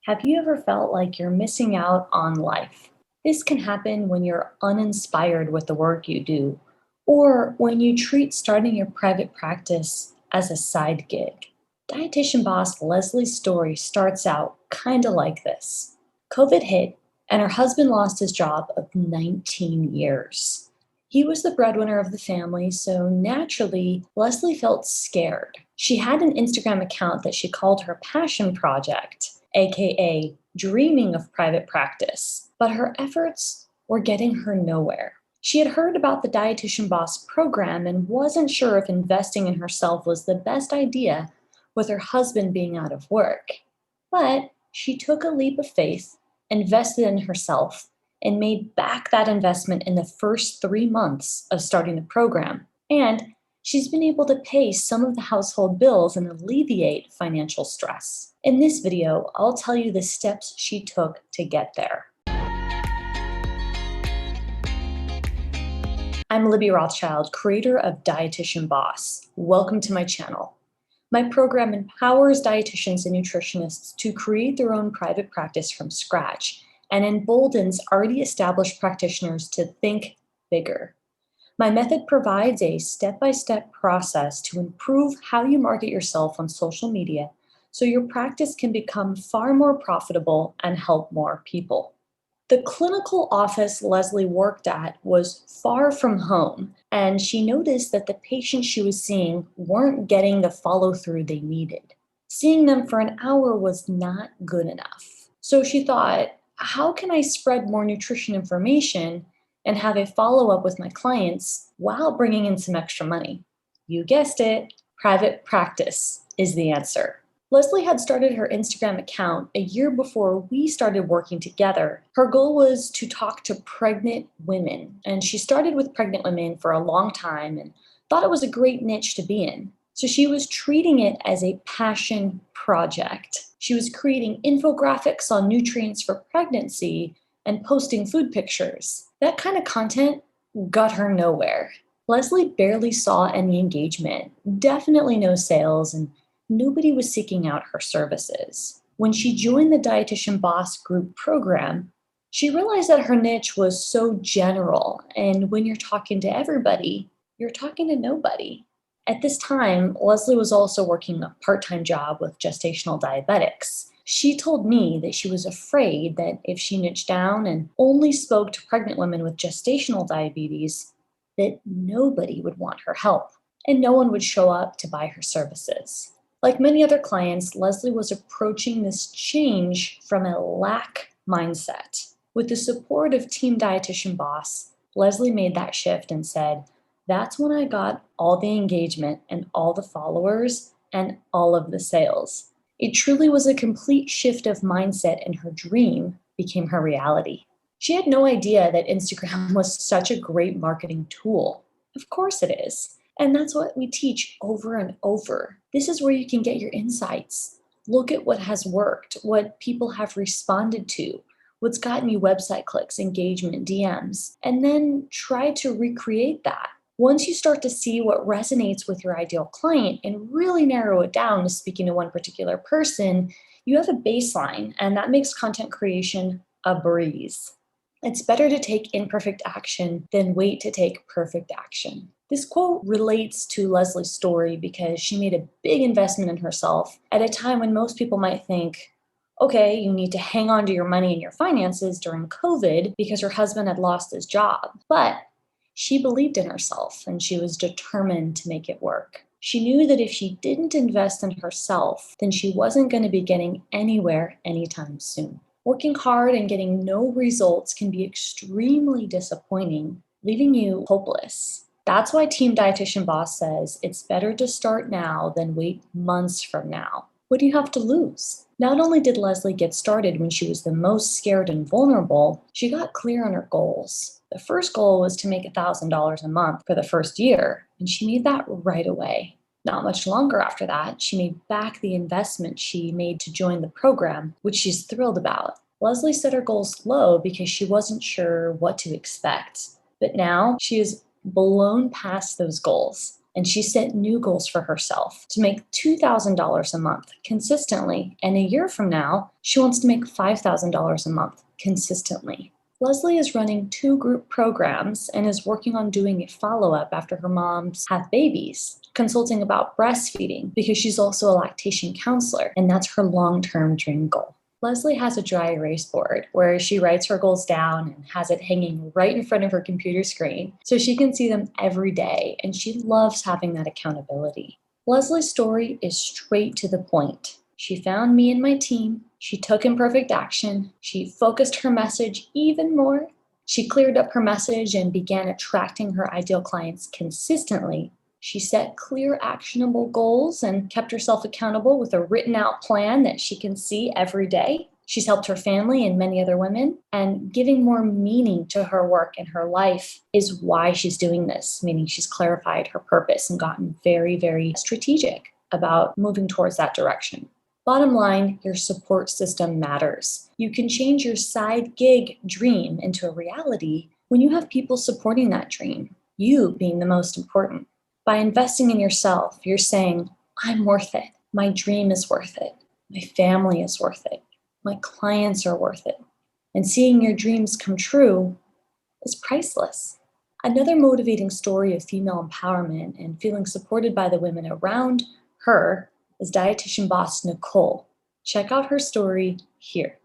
Have you ever felt like you're missing out on life? This can happen when you're uninspired with the work you do, or when you treat starting your private practice as a side gig. Dietitian boss Leslie's story starts out kind of like this. COVID hit, and her husband lost his job of 19 years. He was the breadwinner of the family, so naturally, Leslie felt scared. She had an Instagram account that she called her passion project, aka dreaming of private practice, but her efforts were getting her nowhere. She had heard about the Dietitian Boss program and wasn't sure if investing in herself was the best idea with her husband being out of work. But she took a leap of faith, invested in herself, and made back that investment in the first 3 months of starting the program. And she's been able to pay some of the household bills and alleviate financial stress. In this video, I'll tell you the steps she took to get there. I'm Libby Rothschild, creator of Dietitian Boss. Welcome to my channel. My program empowers dietitians and nutritionists to create their own private practice from scratch and emboldens already established practitioners to think bigger. My method provides a step-by-step process to improve how you market yourself on social media so your practice can become far more profitable and help more people. The clinical office Leslie worked at was far from home, and she noticed that the patients she was seeing weren't getting the follow-through they needed. Seeing them for an hour was not good enough. So she thought, how can I spread more nutrition information and have a follow-up with my clients while bringing in some extra money? You guessed it, private practice is the answer. Leslie had started her Instagram account a year before we started working together. Her goal was to talk to pregnant women, and she started with pregnant women for a long time and thought it was a great niche to be in. So she was treating it as a passion project. She was creating infographics on nutrients for pregnancy and posting food pictures. That kind of content got her nowhere. Leslie barely saw any engagement, definitely no sales, and nobody was seeking out her services. When she joined the Dietitian Boss group program, she realized that her niche was so general, and when you're talking to everybody, you're talking to nobody. At this time, Leslie was also working a part-time job with gestational diabetics. She told me that she was afraid that if she niched down and only spoke to pregnant women with gestational diabetes, that nobody would want her help, and no one would show up to buy her services. Like many other clients, Leslie was approaching this change from a lack mindset. With the support of Team Dietitian Boss, Leslie made that shift and said, that's when I got all the engagement and all the followers and all of the sales. It truly was a complete shift of mindset, and her dream became her reality. She had no idea that Instagram was such a great marketing tool. Of course it is. And that's what we teach over and over. This is where you can get your insights. Look at what has worked, what people have responded to, what's gotten you website clicks, engagement, DMs, and then try to recreate that. Once you start to see what resonates with your ideal client and really narrow it down to speaking to one particular person, you have a baseline, and that makes content creation a breeze. It's better to take imperfect action than wait to take perfect action. This quote relates to Leslie's story because she made a big investment in herself at a time when most people might think, okay, you need to hang on to your money and your finances during COVID because her husband had lost his job. But she believed in herself and she was determined to make it work. She knew that if she didn't invest in herself, then she wasn't going to be getting anywhere anytime soon. Working hard and getting no results can be extremely disappointing, leaving you hopeless. That's why Team Dietitian Boss says it's better to start now than wait months from now. What do you have to lose? Not only did Leslie get started when she was the most scared and vulnerable, she got clear on her goals. The first goal was to make $1,000 a month for the first year, and she made that right away. Not much longer after that, she made back the investment she made to join the program, which she's thrilled about. Leslie set her goals low because she wasn't sure what to expect. But now she has blown past those goals. and she set new goals for herself to make $2,000 a month consistently. And a year from now, she wants to make $5,000 a month consistently. Leslee is running 2 group programs and is working on doing a follow-up after her moms have babies, consulting about breastfeeding because she's also a lactation counselor, and that's her long-term dream goal. Leslee has a dry erase board where she writes her goals down and has it hanging right in front of her computer screen so she can see them every day, and she loves having that accountability. Leslee's story is straight to the point. She found me and my team. She took imperfect action. She focused her message even more. She cleared up her message and began attracting her ideal clients consistently. She set clear, actionable goals and kept herself accountable with a written out plan that she can see every day. She's helped her family and many other women, and giving more meaning to her work and her life is why she's doing this, meaning she's clarified her purpose and gotten very, very strategic about moving towards that direction. Bottom line, your support system matters. You can change your side gig dream into a reality when you have people supporting that dream, you being the most important. By investing in yourself, you're saying, I'm worth it. My dream is worth it. My family is worth it. My clients are worth it. And seeing your dreams come true is priceless. Another motivating story of female empowerment and feeling supported by the women around her is Dietitian Boss Nicole. Check out her story here.